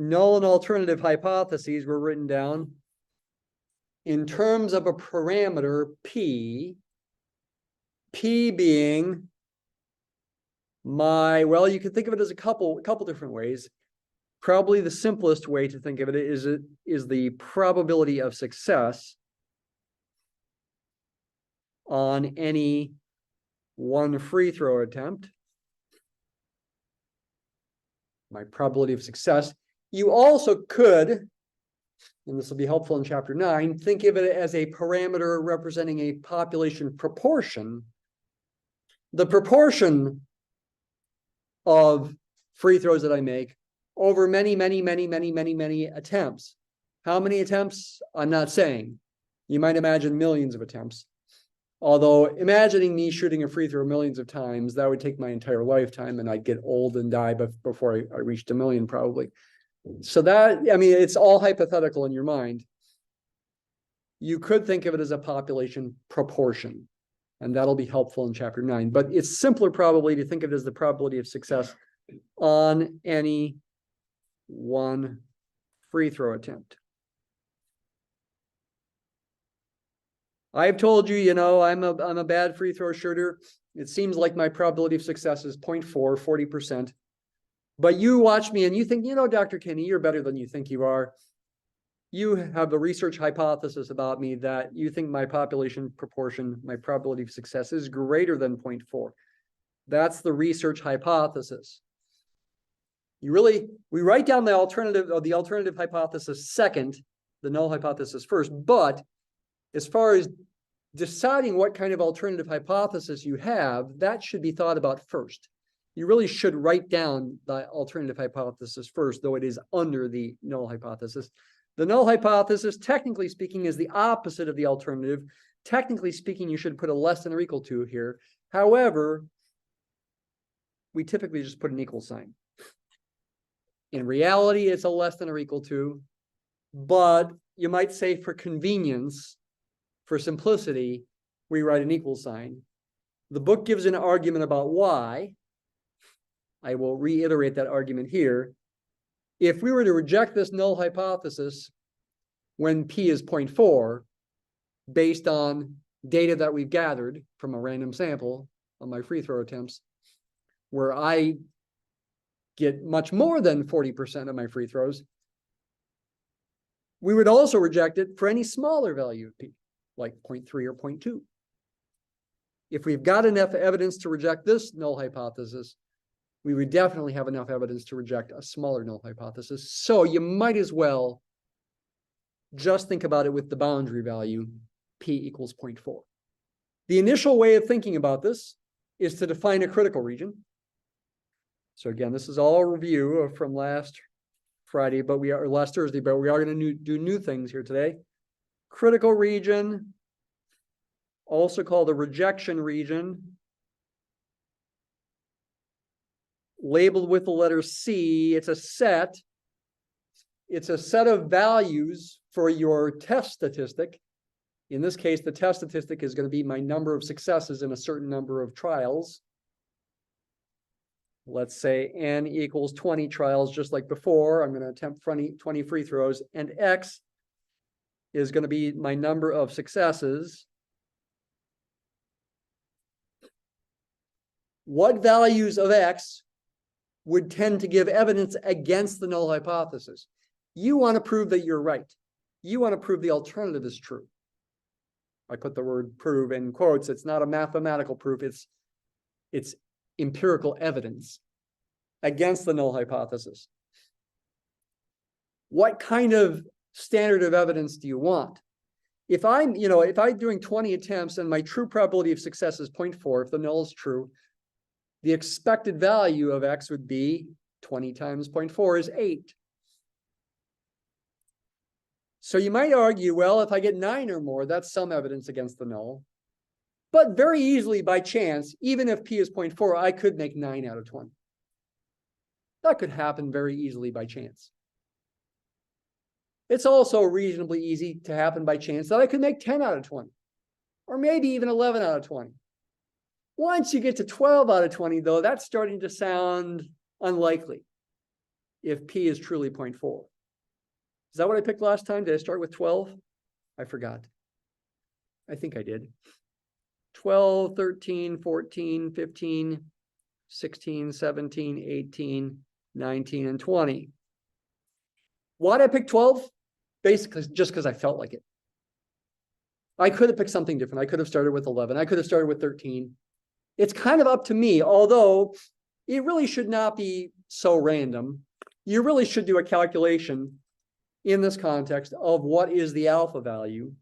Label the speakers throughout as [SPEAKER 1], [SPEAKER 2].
[SPEAKER 1] null and alternative hypotheses were written down in terms of a parameter P being well, you can think of it as a couple different ways. Probably the simplest way to think of it is the probability of success on any one free throw attempt. My probability of success. You also could, and this will be helpful in chapter 9, think of it as a parameter representing a population proportion. The proportion of free throws that I make over many attempts. How many attempts? I'm not saying. You might imagine millions of attempts. Although imagining me shooting a free throw millions of times, that would take my entire lifetime and I'd get old and die before I reached a million probably. So that, I mean, it's all hypothetical in your mind. You could think of it as a population proportion, and that'll be helpful in chapter 9. But it's simpler probably to think of it as the probability of success on any one free throw attempt. I've told you, you know, I'm a bad free throw shooter. It seems like my probability of success is 0.4, 40%. But you watch me and you think, you know, Dr. Kinney, you're better than you think you are. You have a research hypothesis about me that you think my population proportion, my probability of success is greater than 0.4. That's the research hypothesis. We write down the alternative hypothesis second, the null hypothesis first, but as far as deciding what kind of alternative hypothesis you have, that should be thought about first. You really should write down the alternative hypothesis first, though it is under the null hypothesis. The null hypothesis, technically speaking, is the opposite of the alternative. Technically speaking, you should put a less than or equal to here. However, we typically just put an equal sign. In reality, it's a less than or equal to, but you might say for convenience, for simplicity, we write an equal sign. The book gives an argument about why. I will reiterate that argument here. If we were to reject this null hypothesis when P is 0.4, based on data that we've gathered from a random sample of my free throw attempts, where I get much more than 40% of my free throws, we would also reject it for any smaller value of P, like 0.3 or 0.2. If we've got enough evidence to reject this null hypothesis, we would definitely have enough evidence to reject a smaller null hypothesis. So you might as well just think about it with the boundary value, P equals 0.4. The initial way of thinking about this is to define a critical region. So again, this is all a review from last Thursday, but we are going to do new things here today. Critical region, also called a rejection region, labeled with the letter C. It's a set of values for your test statistic. In this case, the test statistic is going to be my number of successes in a certain number of trials. Let's say n equals 20 trials, just like before. I'm going to attempt 20 free throws, and x is going to be my number of successes. What values of x would tend to give evidence against the null hypothesis? You want to prove that you're right. You want to prove the alternative is true. I put the word prove in quotes. It's not a mathematical proof. It's empirical evidence against the null hypothesis. What kind of standard of evidence do you want? If I'm doing 20 attempts and my true probability of success is 0.4, if the null is true, the expected value of x would be 20 times 0.4 is 8. So you might argue, well, if I get 9 or more, that's some evidence against the null. But very easily, by chance, even if P is 0.4, I could make 9 out of 20. That could happen very easily by chance. It's also reasonably easy to happen by chance that I could make 10 out of 20, or maybe even 11 out of 20. Once you get to 12 out of 20, though, that's starting to sound unlikely. if P is truly 0.4. Is that what I picked last time? Did I start with 12? I forgot. I think I did. 12, 13, 14, 15, 16, 17, 18, 19, and 20. Why did I pick 12? Basically, just because I felt like it. I could have picked something different. I could have started with 11. I could have started with 13. It's kind of up to me, although it really should not be so random. You really should do a calculation in this context of what is the alpha value.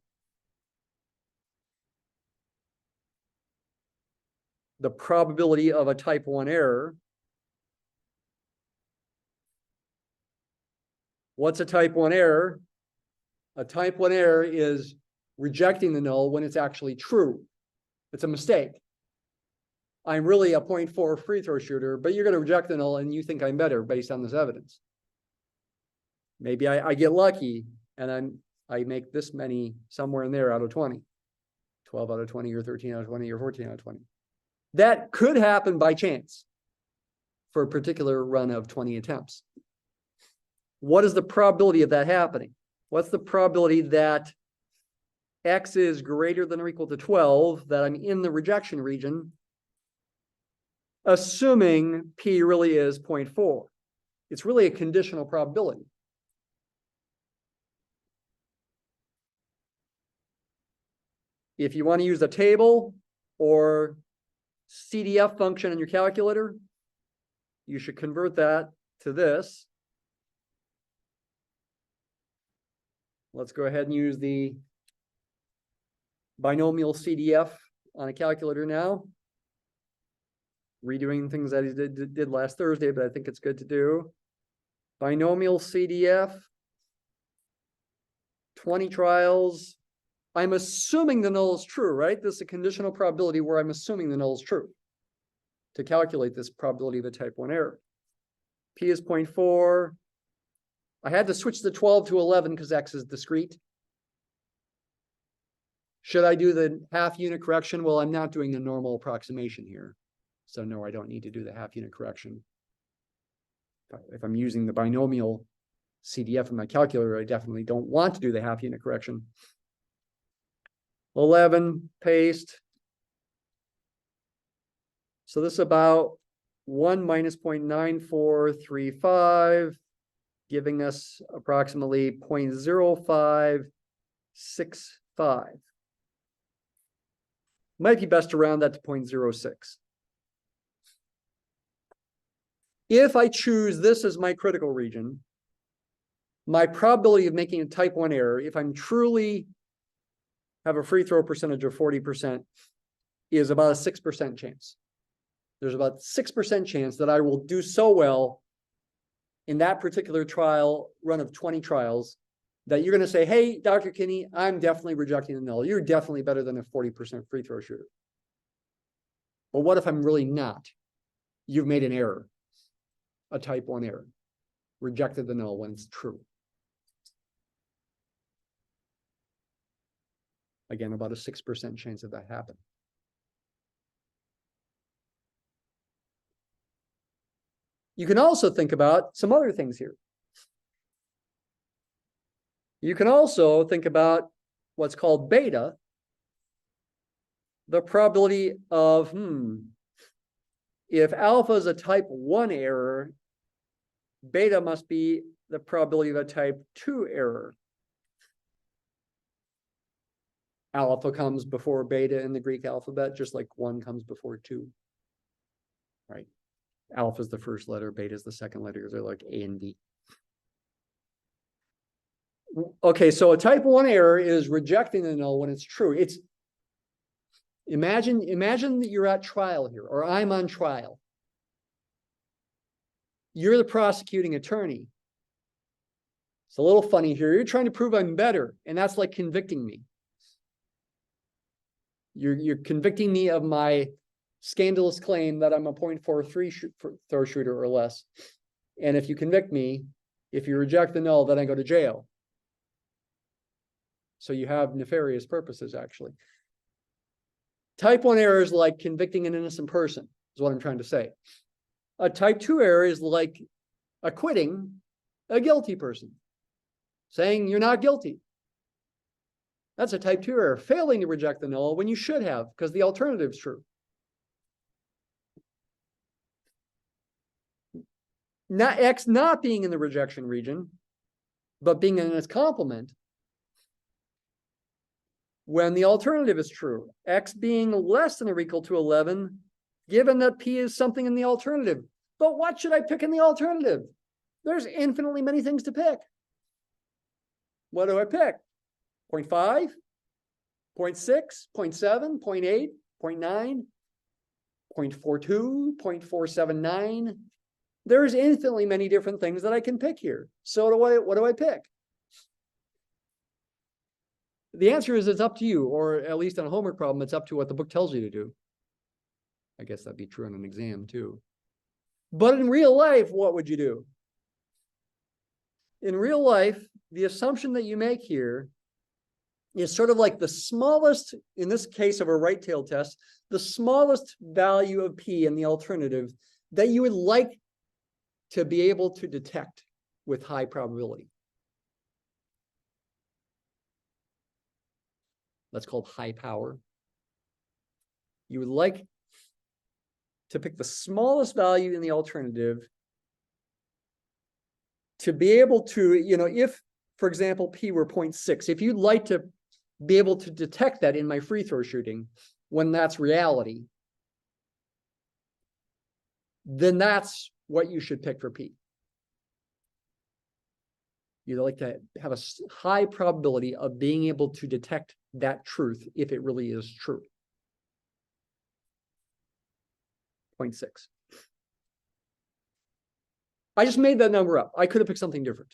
[SPEAKER 1] The probability of a type 1 error. What's a type 1 error? A type 1 error is rejecting the null when it's actually true. It's a mistake. I'm really a 0.4 free throw shooter, but you're going to reject the null and you think I'm better based on this evidence. Maybe I get lucky and I make this many somewhere in there out of 20. 12 out of 20 or 13 out of 20 or 14 out of 20. That could happen by chance for a particular run of 20 attempts. What is the probability of that happening? What's the probability that X is greater than or equal to 12, that I'm in the rejection region, assuming P really is 0.4? It's really a conditional probability. If you want to use a table or CDF function in your calculator, you should convert that to this. Let's go ahead and use the binomial CDF on a calculator now. Redoing things that I did last Thursday, but I think it's good to do. Binomial CDF, 20 trials. I'm assuming the null is true, right? This is a conditional probability where I'm assuming the null is true to calculate this probability of a type 1 error. P is 0.4. I had to switch the 12 to 11 because X is discrete. Should I do the half unit correction? Well, I'm not doing the normal approximation here. So no, I don't need to do the half unit correction. If I'm using the binomial CDF in my calculator, I definitely don't want to do the half unit correction. 11, paste. So this is about 1 minus 0.9435, giving us approximately 0.0565. Might be best to round that to 0.06. If I choose this as my critical region, my probability of making a type 1 error, if I'm truly have a free throw percentage of 40%, is about a 6% chance. There's about 6% chance that I will do so well in that particular trial run of 20 trials that you're going to say, hey, Dr. Kinney, I'm definitely rejecting the null. You're definitely better than a 40% free throw shooter. But what if I'm really not? You've made an error, a type 1 error, rejected the null when it's true. Again, about a 6% chance of that happening. You can also think about some other things here. You can also think about what's called beta, the probability of, if alpha is a type 1 error, beta must be the probability of a type 2 error. Alpha comes before beta in the Greek alphabet, just like 1 comes before 2, right? Alpha is the first letter, beta is the second letter. They're like A and B. Okay, so a type 1 error is rejecting the null when it's true. It's imagine that you're at trial here, or I'm on trial. You're the prosecuting attorney. It's a little funny here. You're trying to prove I'm better, and that's like convicting me. You're convicting me of my scandalous claim that I'm a 0.4 free throw shooter or less. And if you convict me, if you reject the null, then I go to jail. So you have nefarious purposes, actually. Type 1 error is like convicting an innocent person, is what I'm trying to say. A type 2 error is like acquitting a guilty person, saying you're not guilty. That's a type 2 error, failing to reject the null when you should have, because the alternative is true. Not X not being in the rejection region, but being in its complement when the alternative is true. X being less than or equal to 11, given that P is something in the alternative. But what should I pick in the alternative? There's infinitely many things to pick. What do I pick? 0.5, 0.6, 0.7, 0.8, 0.9, 0.42, 0.479. There's infinitely many different things that I can pick here. So what do I pick? The answer is it's up to you, or at least on a homework problem, it's up to what the book tells you to do. I guess that'd be true on an exam too. But in real life, what would you do? In real life, the assumption that you make here is sort of like the smallest, in this case of a right tail test, the smallest value of P in the alternative that you would like to be able to detect with high probability. That's called high power. You would like to pick the smallest value in the alternative to be able to, if, for example, P were 0.6, if you'd like to be able to detect that in my free throw shooting, when that's reality, then that's what you should pick for P. You'd like to have a high probability of being able to detect that truth if it really is true. 0.6. I just made that number up. I could have picked something different.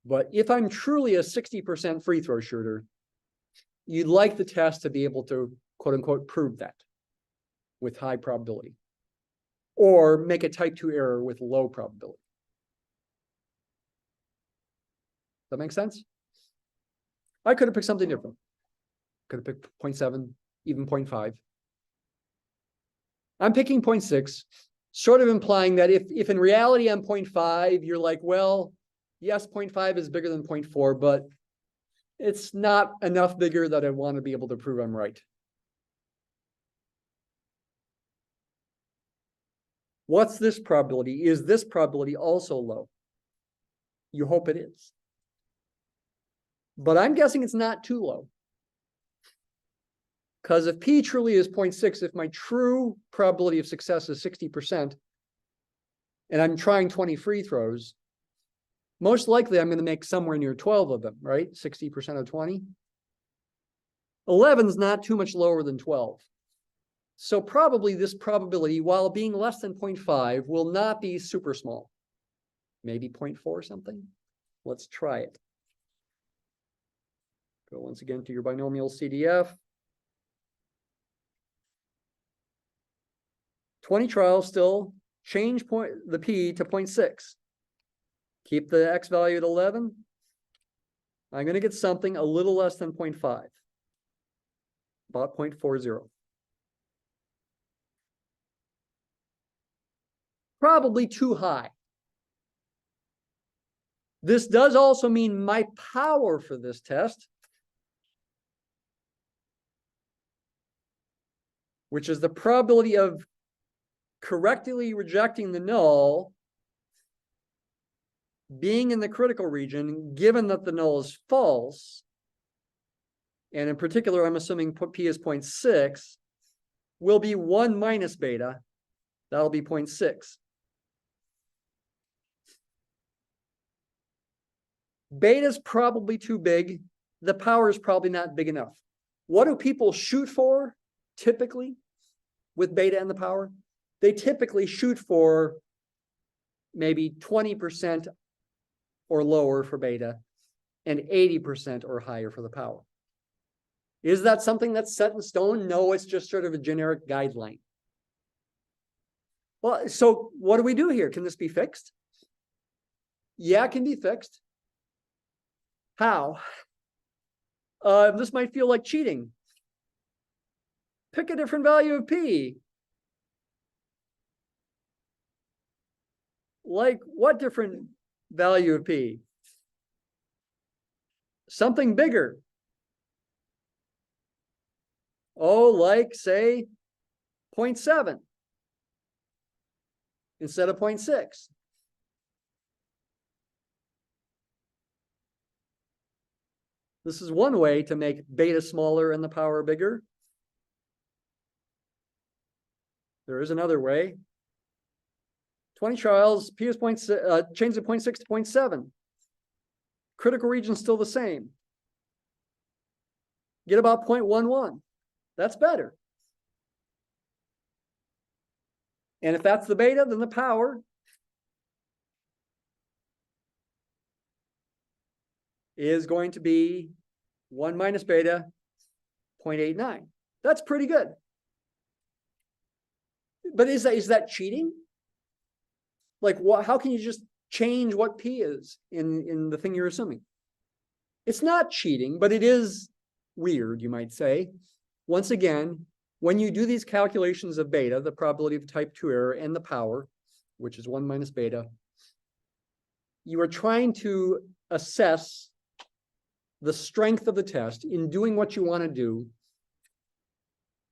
[SPEAKER 1] But if I'm truly a 60% free throw shooter, you'd like the test to be able to, quote unquote, prove that with high probability, or make a type 2 error with low probability. That makes sense? I could have picked something different. Could have picked 0.7, even 0.5. I'm picking 0.6, sort of implying that if in reality I'm 0.5, you're like, well, yes, 0.5 is bigger than 0.4, but it's not enough bigger that I want to be able to prove I'm right. What's this probability? Is this probability also low? You hope it is. But I'm guessing it's not too low. Because if P truly is 0.6, if my true probability of success is 60%, and I'm trying 20 free throws, most likely I'm going to make somewhere near 12 of them, right? 60% of 20. 11 is not too much lower than 12. So probably this probability, while being less than 0.5, will not be super small. Maybe 0.4 or something. Let's try it. Go once again to your binomial CDF. 20 trials still, change the P to 0.6. Keep the X value at 11. I'm going to get something a little less than 0.5, about 0.40. Probably too high. This does also mean my power for this test, which is the probability of correctly rejecting the null being in the critical region, given that the null is false, and in particular, I'm assuming P is 0.6, will be 1 minus beta. That'll be 0.6. Beta is probably too big. The power is probably not big enough. What do people shoot for typically with beta and the power? They typically shoot for maybe 20% or lower for beta and 80% or higher for the power. Is that something that's set in stone? No, it's just sort of a generic guideline. Well, so what do we do here? Can this be fixed? Yeah, it can be fixed. How? This might feel like cheating. Pick a different value of P. Like what different value of P? Something bigger. Oh, like say 0.7 instead of 0.6. This is one way to make beta smaller and the power bigger. There is another way. 20 trials, P is change the 0.6 to 0.7. Critical region still the same. Get about 0.11. That's better. And if that's the beta, then the power is going to be 1 minus beta 0.89. That's pretty good. But is that cheating? Like, how can you just change what P is in the thing you're assuming? It's not cheating, but it is weird, you might say. Once again, when you do these calculations of beta, the probability of type 2 error and the power, which is 1 minus beta, you are trying to assess the strength of the test in doing what you want to do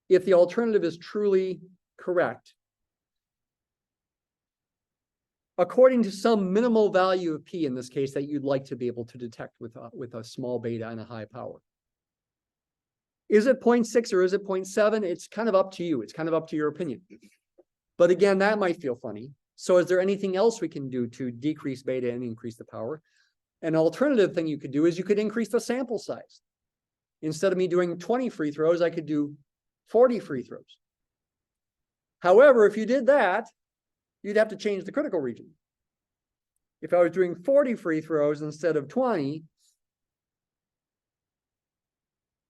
[SPEAKER 1] if the alternative is truly correct, according to some minimal value of P in this case that you'd like to be able to detect with a small beta and a high power. Is it 0.6 or is it 0.7? It's kind of up to you. It's kind of up to your opinion. But again, that might feel funny. So is there anything else we can do to decrease beta and increase the power? An alternative thing you could do is you could increase the sample size. Instead of me doing 20 free throws, I could do 40 free throws. However, if you did that, you'd have to change the critical region. If I was doing 40 free throws instead of 20,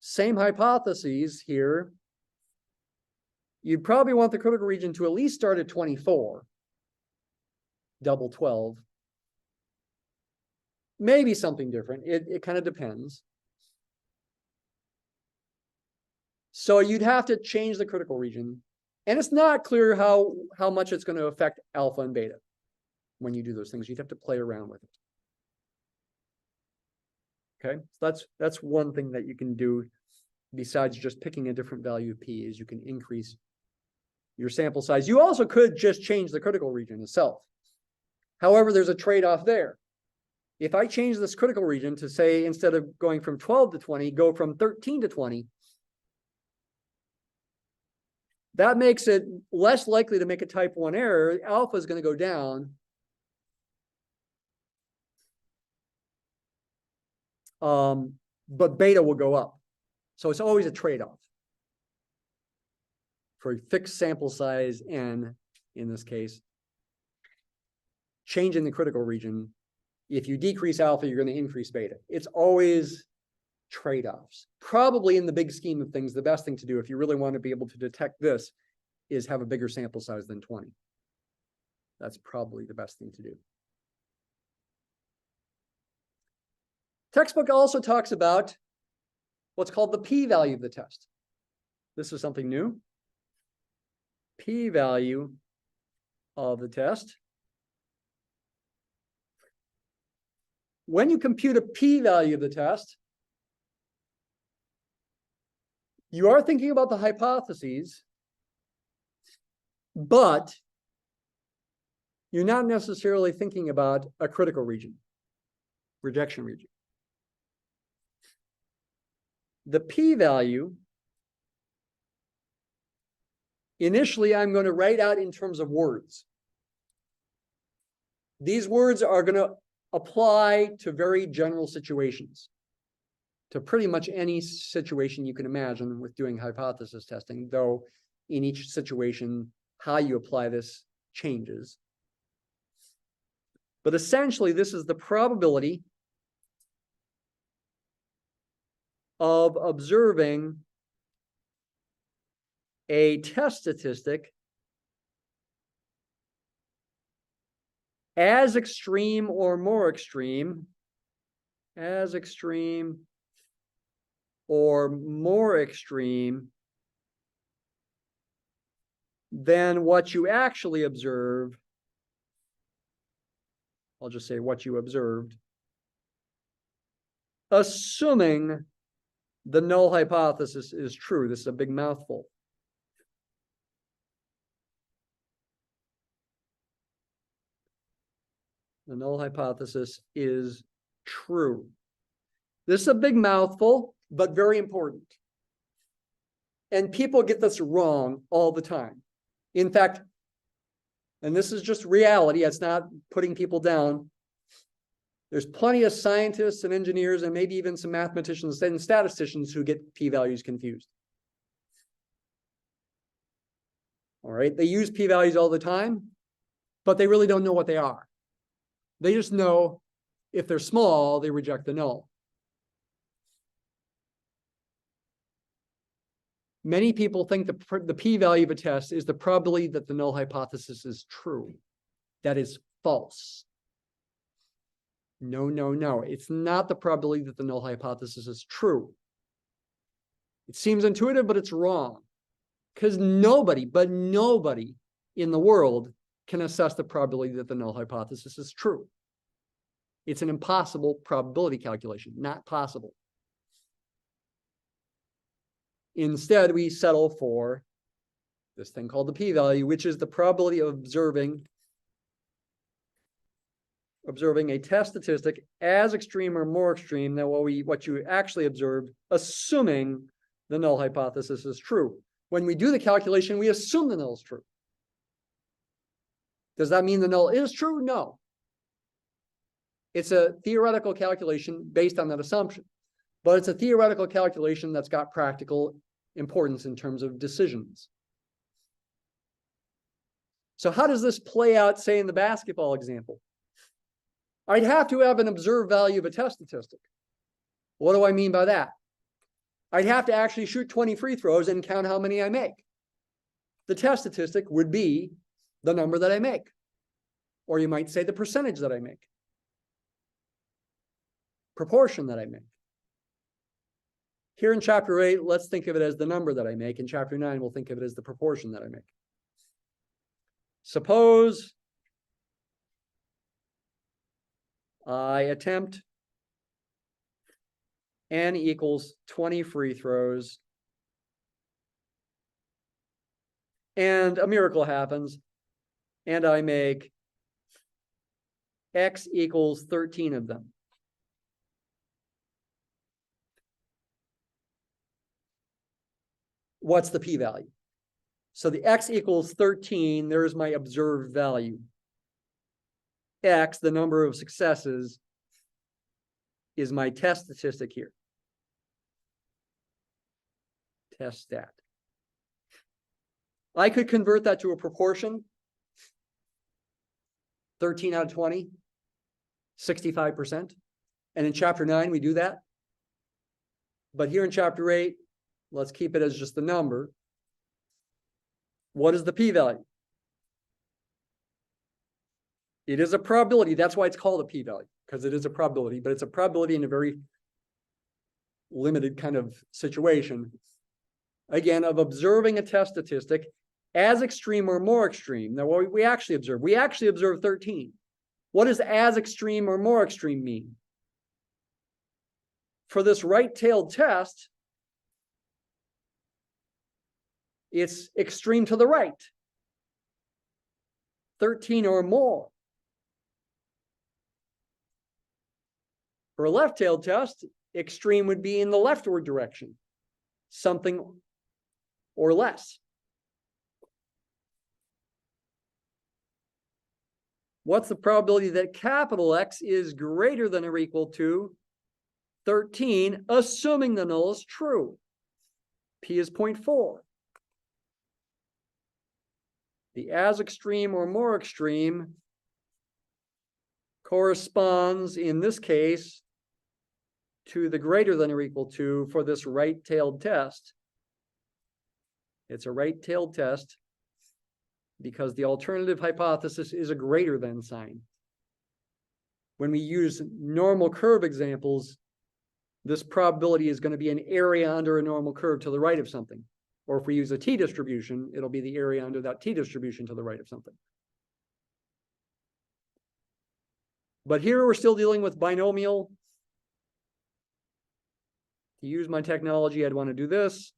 [SPEAKER 1] same hypotheses here, you'd probably want the critical region to at least start at 24, double 12. Maybe something different. It kind of depends. So you'd have to change the critical region. And it's not clear how much it's going to affect alpha and beta when you do those things. You'd have to play around with it. Okay, so that's one thing that you can do besides just picking a different value of P is you can increase your sample size. You also could just change the critical region itself. However, there's a trade-off there. If I change this critical region to say, instead of going from 12 to 20, go from 13 to 20, that makes it less likely to make a type 1 error. Alpha is going to go down. But beta will go up. So it's always a trade-off for a fixed sample size n, in this case, changing the critical region. If you decrease alpha, you're going to increase beta. It's always trade-offs. Probably in the big scheme of things, the best thing to do if you really want to be able to detect this is have a bigger sample size than 20. That's probably the best thing to do. Textbook also talks about what's called the p-value of the test. This is something new. P-value of the test. When you compute a p-value of the test, you are thinking about the hypotheses, but you're not necessarily thinking about a critical region, rejection region. The p-value, initially I'm going to write out in terms of words. These words are going to apply to very general situations, to pretty much any situation you can imagine with doing hypothesis testing, though in each situation, how you apply this changes. But essentially, this is the probability of observing a test statistic as extreme or more extreme, as extreme or more extreme than what you actually observe I'll just say what you observed, assuming the null hypothesis is true. This is a big mouthful. The null hypothesis is true. This is a big mouthful, but very important. And people get this wrong all the time. In fact, and this is just reality, it's not putting people down. There's plenty of scientists and engineers and maybe even some mathematicians and statisticians who get p-values confused. All right, they use p-values all the time, but they really don't know what they are. They just know if they're small, they reject the null. Many people think the p-value of a test is the probability that the null hypothesis is true. That is false. No, no, no. It's not the probability that the null hypothesis is true. It seems intuitive, but it's wrong. Because nobody in the world can assess the probability that the null hypothesis is true. It's an impossible probability calculation, not possible. Instead, we settle for this thing called the p-value, which is the probability of observing a test statistic as extreme or more extreme than what you actually observed, assuming the null hypothesis is true. When we do the calculation, we assume the null is true. Does that mean the null is true? No. It's a theoretical calculation based on that assumption. But it's a theoretical calculation that's got practical importance in terms of decisions. So how does this play out, say, in the basketball example? I'd have to have an observed value of a test statistic. What do I mean by that? I'd have to actually shoot 20 free throws and count how many I make. The test statistic would be the number that I make. Or you might say the percentage that I make. Proportion that I make. Here in chapter 8, let's think of it as the number that I make. In chapter 9, we'll think of it as the proportion that I make. Suppose I attempt n equals 20 free throws, and a miracle happens, and I make x equals 13 of them. What's the p-value? So the x equals 13, there's my observed value. X, the number of successes, is my test statistic here. Test stat. I could convert that to a proportion. 13 out of 20, 65%. And in chapter 9, we do that. But here in chapter 8, let's keep it as just the number. What is the p-value? It is a probability. That's why it's called a p-value, because it is a probability, but it's a probability in a very limited kind of situation. Again, of observing a test statistic as extreme or more extreme. Now, what we actually observe 13. What does as extreme or more extreme mean? For this right-tailed test, it's extreme to the right. 13 or more. For a left-tailed test, extreme would be in the leftward direction, something or less. What's the probability that capital X is greater than or equal to 13, assuming the null is true? P is 0.4. The as extreme or more extreme corresponds, in this case, to the greater than or equal to for this right-tailed test. It's a right-tailed test because the alternative hypothesis is a greater than sign. When we use normal curve examples, this probability is going to be an area under a normal curve to the right of something. Or if we use a t-distribution, it'll be the area under that t-distribution to the right of something. But here we're still dealing with binomial. To use my technology, I'd want to do this.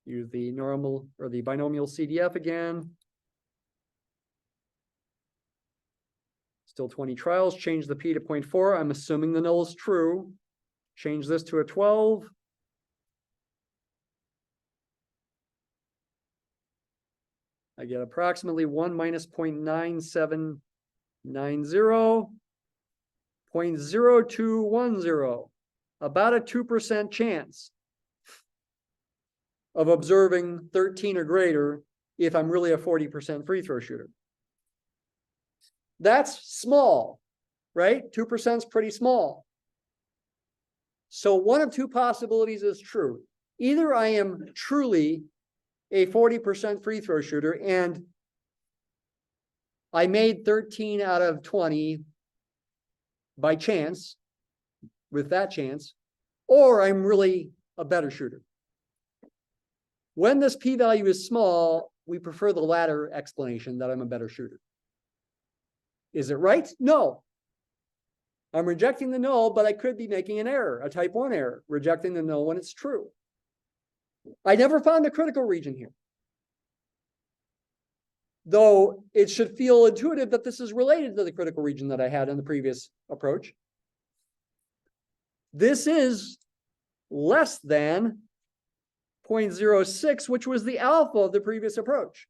[SPEAKER 1] Use the normal or the binomial CDF again. Still 20 trials, change the P to 0.4. I'm assuming the null is true. Change this to a 12. I get approximately 1 minus 0.9790, 0.0210, about a 2% chance of observing 13 or greater if I'm really a 40% free throw shooter. That's small, right? 2% is pretty small. So one of two possibilities is true. Either I am truly a 40% free throw shooter and I made 13 out of 20 by chance, with that chance, or I'm really a better shooter. When this p-value is small, we prefer the latter explanation, that I'm a better shooter. Is it right? No. I'm rejecting the null, but I could be making an error, a type 1 error, rejecting the null when it's true. I never found a critical region here. Though it should feel intuitive that this is related to the critical region that I had in the previous approach. This is less than 0.06, which was the alpha of the previous approach.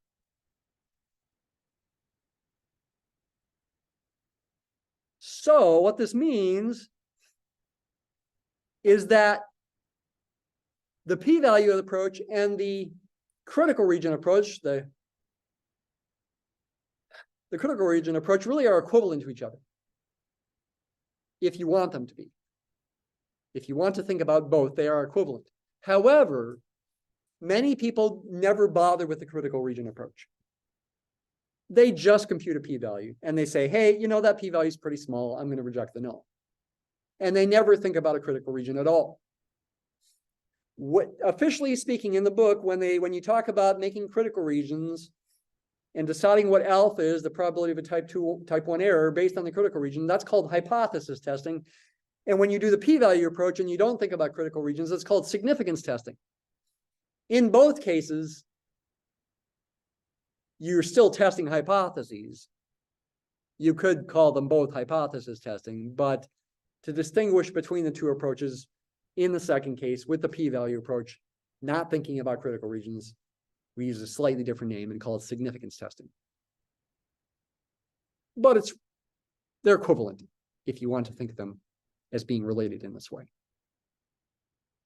[SPEAKER 1] So what this means is that the p-value of the approach and the critical region approach, the critical region approach really are equivalent to each other, if you want them to be. If you want to think about both, they are equivalent. However, many people never bother with the critical region approach. They just compute a p-value and they say, hey, you know, that p-value is pretty small. I'm going to reject the null. And they never think about a critical region at all. Officially speaking, in the book, when you talk about making critical regions and deciding what alpha is, the probability of a type 1 error based on the critical region, that's called hypothesis testing. And when you do the p-value approach and you don't think about critical regions, it's called significance testing. In both cases, you're still testing hypotheses. You could call them both hypothesis testing, but to distinguish between the two approaches, in the second case, with the p-value approach, not thinking about critical regions, we use a slightly different name and call it significance testing. But they're equivalent if you want to think of them as being related in this way.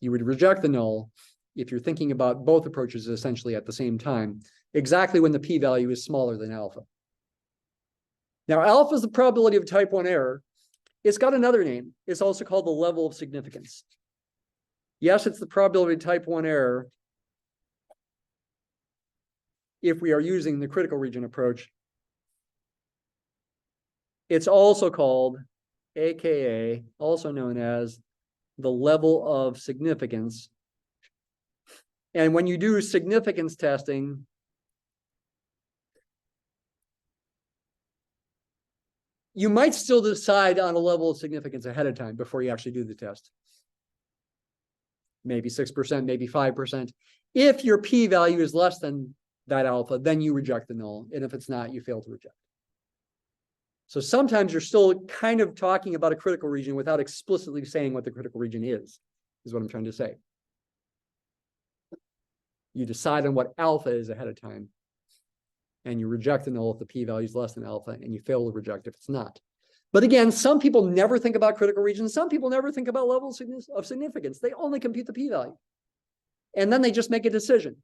[SPEAKER 1] You would reject the null if you're thinking about both approaches essentially at the same time, exactly when the p-value is smaller than alpha. Now, alpha is the probability of type 1 error. It's got another name. It's also called the level of significance. Yes, it's the probability of type 1 error if we are using the critical region approach. It's also called, AKA, also known as the level of significance. And when you do significance testing, you might still decide on a level of significance ahead of time before you actually do the test. Maybe 6%, maybe 5%. If your p-value is less than that alpha, then you reject the null. And if it's not, you fail to reject. So sometimes you're still kind of talking about a critical region without explicitly saying what the critical region is what I'm trying to say. You decide on what alpha is ahead of time, and you reject the null if the p-value is less than alpha, and you fail to reject if it's not. But again, some people never think about critical regions. Some people never think about levels of significance. They only compute the p-value. And then they just make a decision.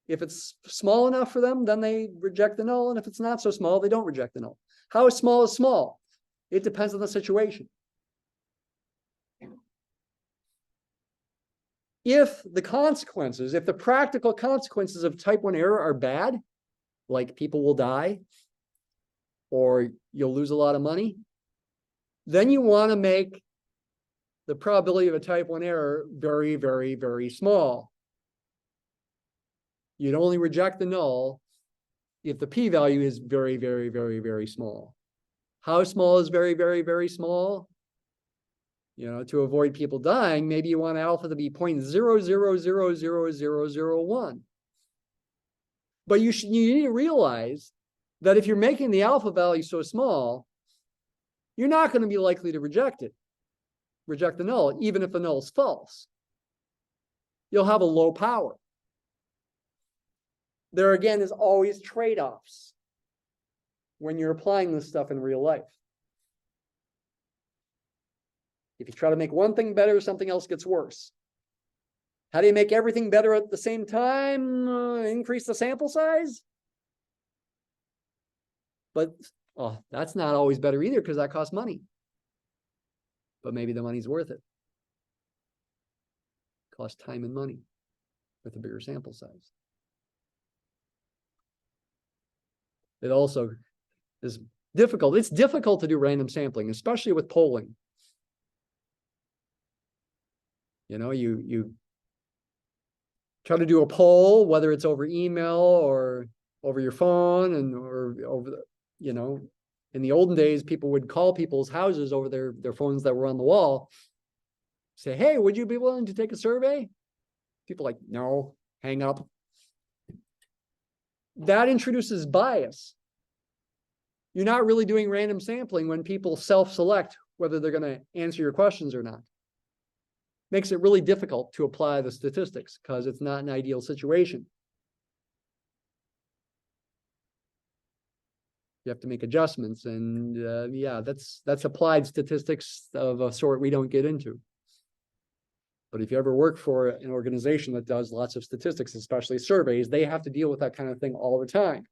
[SPEAKER 1] If it's small enough for them, then they reject the null. And if it's not so small, they don't reject the null. How small is small? It depends on the situation. If the practical consequences of type 1 error are bad, like people will die, or you'll lose a lot of money, then you want to make the probability of a type 1 error very, very, very small. You'd only reject the null if the p-value is very, very, very, very small. How small is very, very, very small? You know, to avoid people dying, maybe you want alpha to be 0.00000001. But you need to realize that if you're making the alpha value so small, you're not going to be likely to reject the null, even if the null is false. You'll have a low power. There again is always trade-offs when you're applying this stuff in real life. If you try to make one thing better, something else gets worse. How do you make everything better at the same time? Increase the sample size? But that's not always better either, because that costs money. But maybe the money's worth it. Costs time and money with a bigger sample size. It also is difficult. It's difficult to do random sampling, especially with polling. You know, you try to do a poll, whether it's over email or over your phone or over the, you know, in the olden days, people would call people's houses over their phones that were on the wall. Say, hey, would you be willing to take a survey? People like, no, hang up. That introduces bias. You're not really doing random sampling when people self-select whether they're going to answer your questions or not. Makes it really difficult to apply the statistics because it's not an ideal situation. You have to make adjustments, and yeah, that's applied statistics of a sort we don't get into. But if you ever work for an organization that does lots of statistics, especially surveys, they have to deal with that kind of thing all the time.